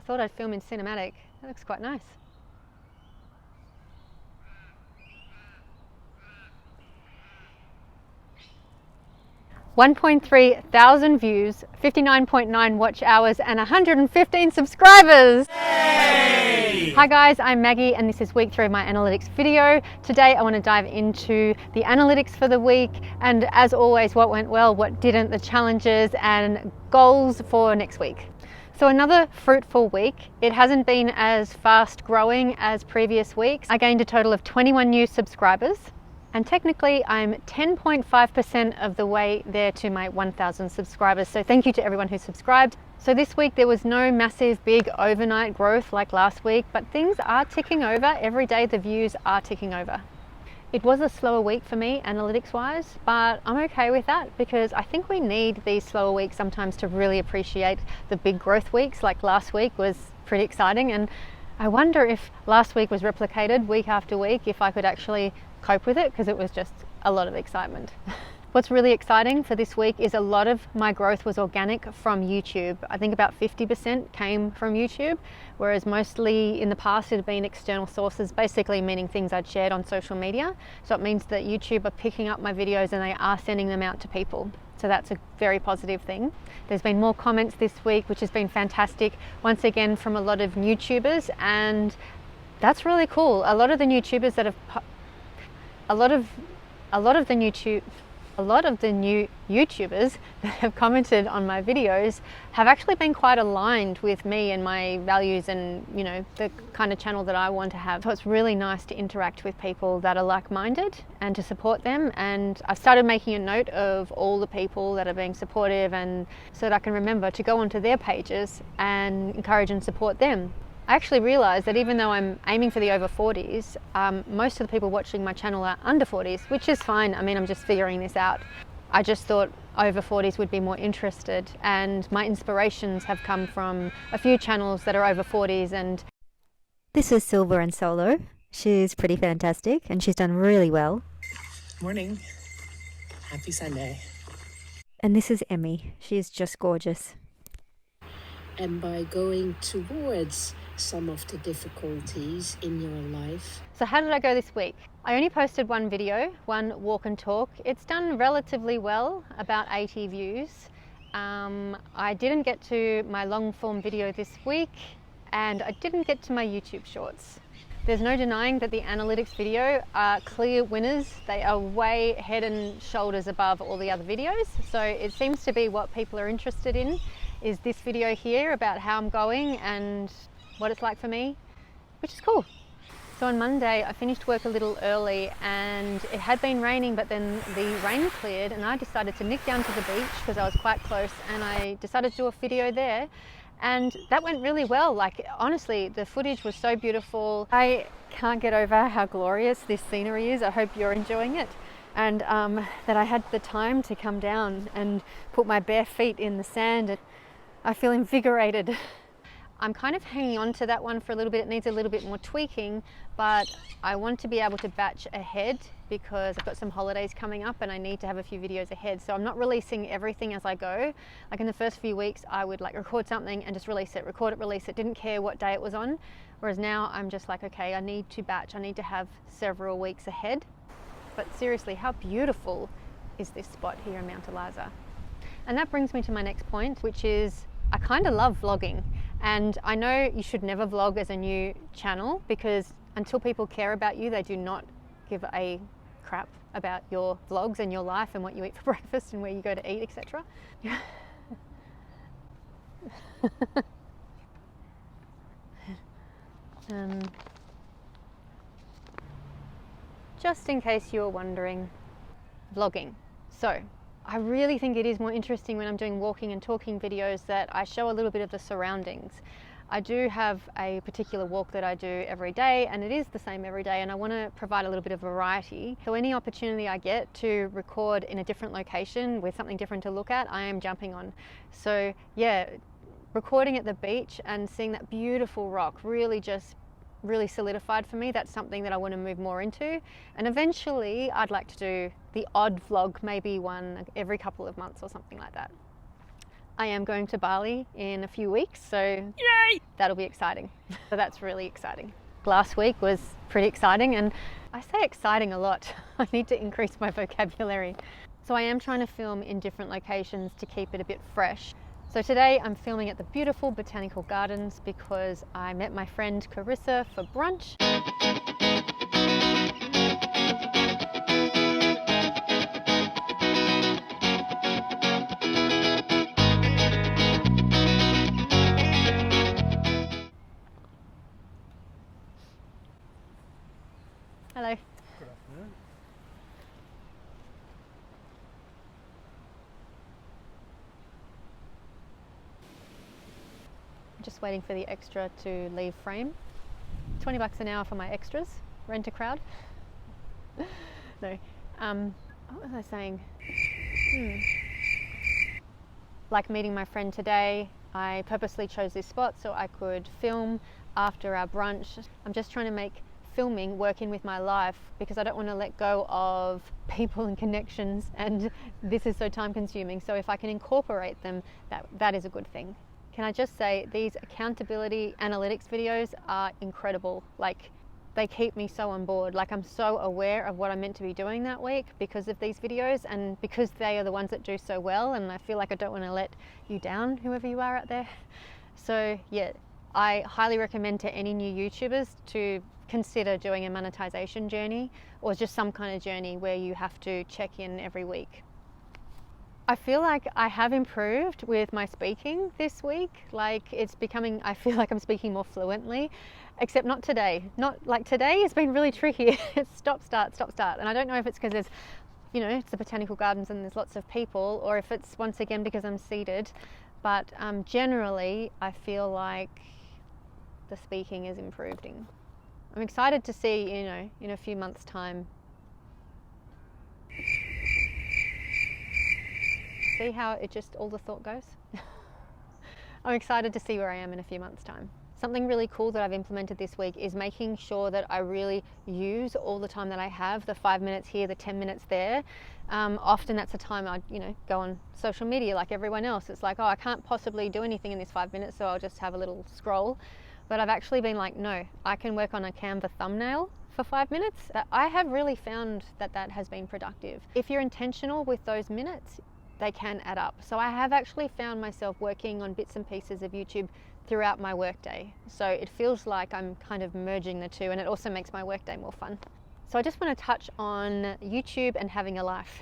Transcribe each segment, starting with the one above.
thought I'd film in cinematic. That looks quite nice. $1,300 views, 59.9 watch hours, and 115 subscribers. Hey! Hi guys, I'm Maggie and this is week 3 of my analytics video. Today I want to dive into the analytics for the week and, as always, what went well, what didn't, the challenges and goals for next week. So another fruitful week. It hasn't been as fast growing as previous weeks. I gained a total of 21 new subscribers. And technically I'm 10.5% of the way there to my 1,000 subscribers. So thank you to everyone who subscribed. So this week there was no massive big overnight growth like last week, but things are ticking over. Every day the views are ticking over. It was a slower week for me analytics wise, but I'm okay with that because I think we need these slower weeks sometimes to really appreciate the big growth weeks. Like last week was pretty exciting, and I wonder if last week was replicated week after week, if I could actually cope with it, because it was just a lot of excitement. What's really exciting for this week is a lot of my growth was organic from YouTube. I think about 50% came from YouTube, whereas mostly in the past it had been external sources, basically meaning things I'd shared on social media. So it means that YouTube are picking up my videos and they are sending them out to people. So that's a very positive thing. There's been more comments this week, which has been fantastic, once again from a lot of YouTubers, and that's really cool. A lot of the YouTubers that have a lot of the new YouTubers that have commented on my videos have actually been quite aligned with me and my values and, you know, the kind of channel that I want to have. So it's really nice to interact with people that are like-minded and to support them. And I've started making a note of all the people that are being supportive, and so that I can remember to go onto their pages and encourage and support them. I actually realised that even though I'm aiming for the over 40s, most of the people watching my channel are under 40s, which is fine. I mean, I'm just figuring this out. I just thought over 40s would be more interested, and my inspirations have come from a few channels that are over 40s. And this is Silver and Solo. She's pretty fantastic and she's done really well. Morning. Happy Sunday. And this is Emmy. She's just gorgeous. And by going towards some of the difficulties in your life. So how did I go this week? I only posted one video, one walk and talk. It's done relatively well, about 80 views. I didn't get to my long form video this week, and I didn't get to my YouTube shorts. There's no denying that the analytics video are clear winners. They are way head and shoulders above all the other videos. So it seems to be what people are interested in is this video here about how I'm going and what it's like for me, which is cool. So on Monday I finished work a little early and it had been raining, but then the rain cleared and I decided to nick down to the beach because I was quite close, and I decided to do a video there, and that went really well. Like, honestly, the footage was so beautiful. I can't get over how glorious this scenery is. I hope you're enjoying it. And that I had the time to come down and put my bare feet in the sand, and I feel invigorated. I'm kind of hanging on to that one for a little bit. It needs a little bit more tweaking, but I want to be able to batch ahead because I've got some holidays coming up and I need to have a few videos ahead. So I'm not releasing everything as I go. Like in the first few weeks, I would like record something and just release it, record it, release it. Didn't care what day it was on. Whereas now I'm just like, okay, I need to batch. I need to have several weeks ahead. But seriously, how beautiful is this spot here in Mount Eliza? And that brings me to my next point, which is I kind of love vlogging. And I know you should never vlog as a new channel because until people care about you, they do not give a crap about your vlogs and your life and what you eat for breakfast and where you go to eat, etc. Just in case you're wondering, vlogging. So I really think it is more interesting when I'm doing walking and talking videos that I show a little bit of the surroundings. I do have a particular walk that I do every day, and it is the same every day, and I want to provide a little bit of variety. So any opportunity I get to record in a different location with something different to look at, I am jumping on. So yeah, recording at the beach and seeing that beautiful rock really solidified for me. That's something that I want to move more into, and eventually I'd like to do the odd vlog, maybe one every couple of months or something like that. I am going to Bali in a few weeks, so yay! That'll be exciting. So that's really exciting. Last week was pretty exciting, and I say exciting a lot. I need to increase my vocabulary. So I am trying to film in different locations to keep it a bit fresh. So today I'm filming at the beautiful botanical gardens because I met my friend Carissa for brunch. Hello. Good afternoon. Just waiting for the extra to leave frame. 20 bucks an hour for my extras. Rent a crowd. No. What was I saying? Like meeting my friend today, I purposely chose this spot so I could film after our brunch. I'm just trying to make filming work in with my life because I don't want to let go of people and connections, and this is so time consuming. So if I can incorporate them, that is a good thing. Can I just say, these accountability analytics videos are incredible. Like, they keep me so on board. Like, I'm so aware of what I'm meant to be doing that week because of these videos and because they are the ones that do so well, and I feel like I don't want to let you down, whoever you are out there. So yeah, I highly recommend to any new YouTubers to consider doing a monetization journey or just some kind of journey where you have to check in every week. I feel like I have improved with my speaking this week. Like, it's becoming, I feel like I'm speaking more fluently, except not today. Not like today has been really tricky. It's stop, start. And I don't know if it's because there's, it's the botanical gardens and there's lots of people, or if it's once again because I'm seated. But generally, I feel like the speaking is improving. I'm excited to see, in a few months' time. See how it just, all the thought goes? I'm excited to see where I am in a few months' time. Something really cool that I've implemented this week is making sure that I really use all the time that I have, the 5 minutes here, the 10 minutes there. Often that's the time I, go on social media like everyone else. It's like, oh, I can't possibly do anything in this 5 minutes, so I'll just have a little scroll. But I've actually been like, no, I can work on a Canva thumbnail for 5 minutes. I have really found that has been productive. If you're intentional with those minutes, they can add up. So I have actually found myself working on bits and pieces of YouTube throughout my workday. So it feels like I'm kind of merging the two, and it also makes my workday more fun. So I just want to touch on YouTube and having a life.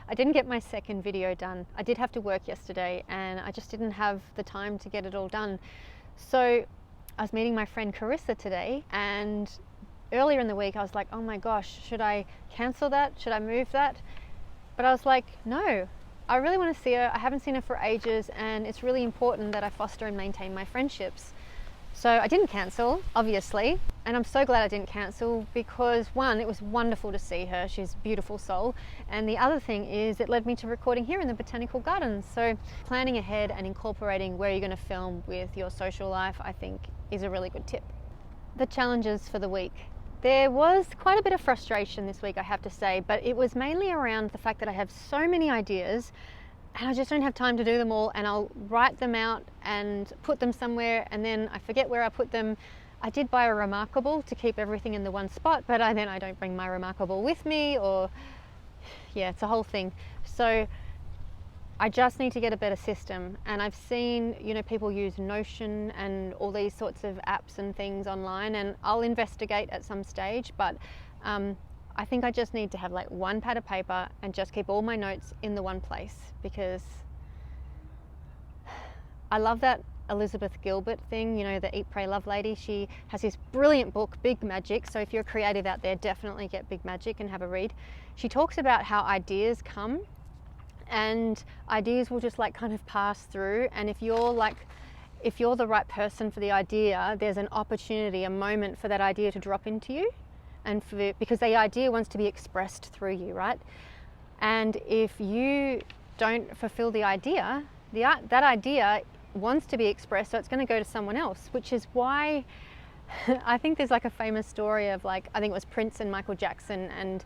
I didn't get my second video done. I did have to work yesterday and I just didn't have the time to get it all done. So I was meeting my friend Carissa today, and earlier in the week I was like, oh my gosh, should I cancel that? Should I move that? But I was like, no, I really want to see her. I haven't seen her for ages, and it's really important that I foster and maintain my friendships. So I didn't cancel, obviously, and I'm so glad I didn't cancel because one, it was wonderful to see her. She's a beautiful soul. And the other thing is it led me to recording here in the botanical gardens. So planning ahead and incorporating where you're going to film with your social life, I think, is a really good tip. The challenges for the week. There was quite a bit of frustration this week, I have to say, but it was mainly around the fact that I have so many ideas and I just don't have time to do them all, and I'll write them out and put them somewhere and then I forget where I put them. I did buy a Remarkable to keep everything in the one spot, but then I don't bring my Remarkable with me, or yeah, it's a whole thing. So I just need to get a better system, and I've seen, people use Notion and all these sorts of apps and things online, and I'll investigate at some stage, but I think I just need to have like one pad of paper and just keep all my notes in the one place, because I love that Elizabeth Gilbert thing, the Eat, Pray, Love lady. She has this brilliant book, Big Magic. So if you're creative out there, definitely get Big Magic and have a read. She talks about how ideas come, and ideas will just like kind of pass through, and if you're the right person for the idea, there's an opportunity, a moment for that idea to drop into you, and because the idea wants to be expressed through you, right? And if you don't fulfill the idea, that idea wants to be expressed, so it's going to go to someone else, which is why I think there's like a famous story of I think it was Prince and Michael Jackson, and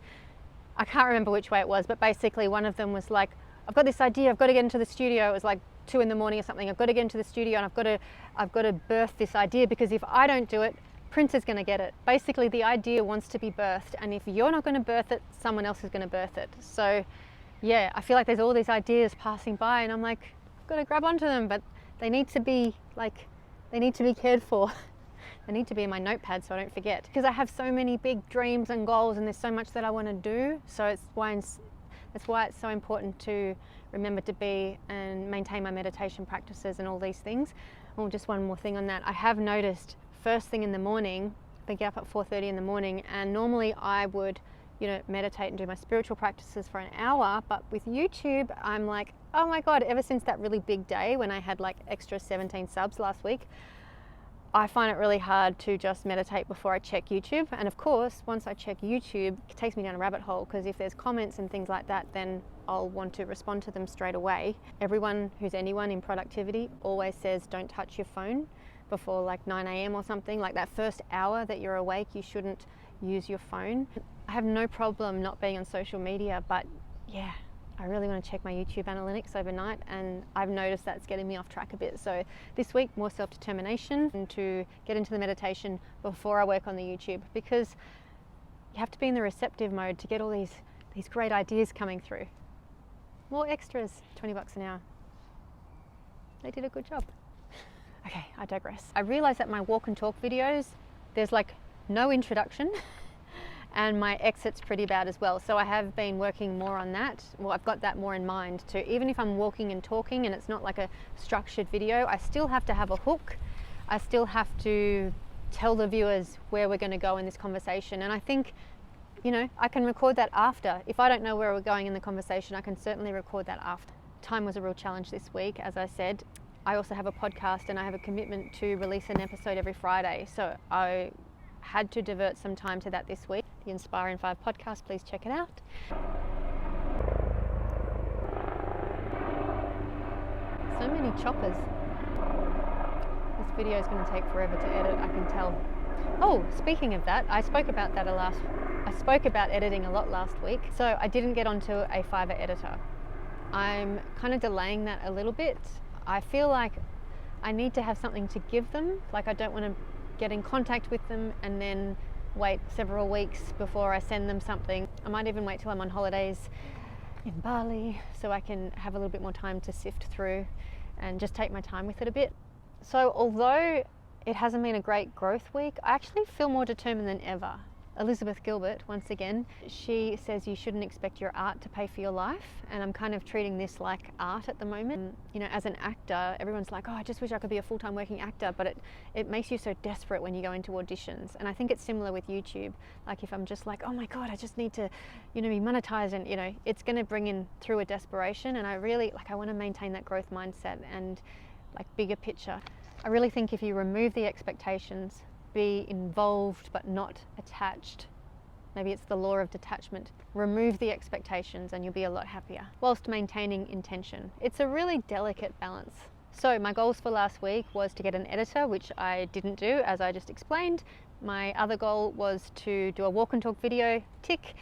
I can't remember which way it was, but basically one of them was like, I've got this idea, I've got to get into the studio. It was like 2 in the morning or something. I've got to get into the studio and I've got to birth this idea, because if I don't do it, Prince is going to get it. Basically, the idea wants to be birthed, and if you're not going to birth it, someone else is going to birth it. So yeah, I feel like there's all these ideas passing by and I'm like, I've got to grab onto them, but they need to be cared for. They need to be in my notepad so I don't forget, because I have so many big dreams and goals and there's so much that I want to do. So that's why it's so important to remember to be and maintain my meditation practices and all these things. Oh, just one more thing on that. I have noticed first thing in the morning, I get up at 4:30 in the morning, and normally I would, meditate and do my spiritual practices for an hour, but with YouTube, I'm like, oh my God, ever since that really big day when I had like extra 17 subs last week, I find it really hard to just meditate before I check YouTube. And of course, once I check YouTube, it takes me down a rabbit hole, because if there's comments and things like that, then I'll want to respond to them straight away. Everyone who's anyone in productivity always says don't touch your phone before like 9 a.m. or something. Like that first hour that you're awake, you shouldn't use your phone. I have no problem not being on social media, but yeah, I really want to check my YouTube analytics overnight, and I've noticed that's getting me off track a bit. So this week, more self-determination and to get into the meditation before I work on the YouTube, because you have to be in the receptive mode to get all these great ideas coming through. More extras, $20 an hour. They did a good job. Okay, I digress. I realized that my walk and talk videos, there's like no introduction and my exit's pretty bad as well. So I have been working more on that. Well, I've got that more in mind too. Even if I'm walking and talking and it's not like a structured video, I still have to have a hook. I still have to tell the viewers where we're going to go in this conversation. And I think, I can record that after. If I don't know where we're going in the conversation, I can certainly record that after. Time was a real challenge this week, as I said. I also have a podcast and I have a commitment to release an episode every Friday. So I had to divert some time to that this week. The Inspire in 5 podcast, please check it out. So many choppers. This video is going to take forever to edit, I can tell. Oh, speaking of that, I spoke about editing a lot last week. So I didn't get onto a Fiverr editor. I'm kind of delaying that a little bit. I feel like I need to have something to give them. Like I don't want to get in contact with them and then wait several weeks before I send them something. I might even wait till I'm on holidays in Bali so I can have a little bit more time to sift through and just take my time with it a bit. So although it hasn't been a great growth week, I actually feel more determined than ever. Elizabeth Gilbert, once again, she says you shouldn't expect your art to pay for your life, and I'm kind of treating this like art at the moment. As an actor, everyone's like, oh, I just wish I could be a full-time working actor, but it makes you so desperate when you go into auditions. And I think it's similar with YouTube. Like if I'm just like, oh my God, I just need to, be monetized, and it's going to bring in through a desperation. And I really, I want to maintain that growth mindset and bigger picture. I really think if you remove the expectations, be involved but not attached. Maybe it's the law of detachment. Remove the expectations and you'll be a lot happier whilst maintaining intention. It's a really delicate balance. So my goals for last week was to get an editor, which I didn't do, as I just explained. My other goal was to do a walk and talk video, tick,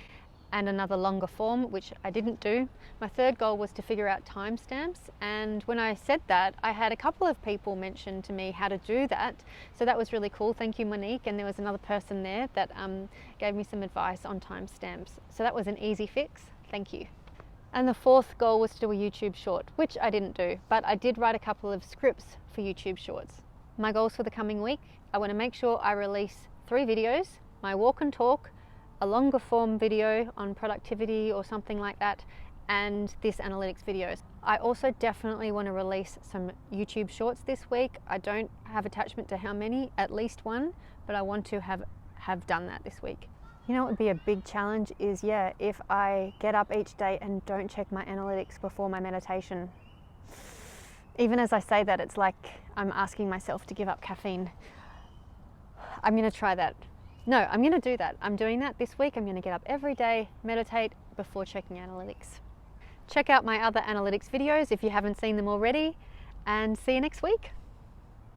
and another longer form, which I didn't do. My third goal was to figure out timestamps, and when I said that, I had a couple of people mention to me how to do that, so that was really cool. Thank you, Monique, and there was another person there that gave me some advice on timestamps, so that was an easy fix. Thank you. And the fourth goal was to do a YouTube short, which I didn't do, but I did write a couple of scripts for YouTube shorts. My goals for the coming week, I want to make sure I release 3 videos, my walk and talk, a longer form video on productivity or something like that, and this analytics videos. I also definitely want to release some YouTube shorts this week. I don't have attachment to how many, at least one, but I want to have done that this week. What would be a big challenge is, if I get up each day and don't check my analytics before my meditation. Even as I say that, it's like I'm asking myself to give up caffeine. I'm going to try that. No, I'm going to do that. I'm doing that this week. I'm going to get up every day, meditate before checking analytics. Check out my other analytics videos if you haven't seen them already, and see you next week.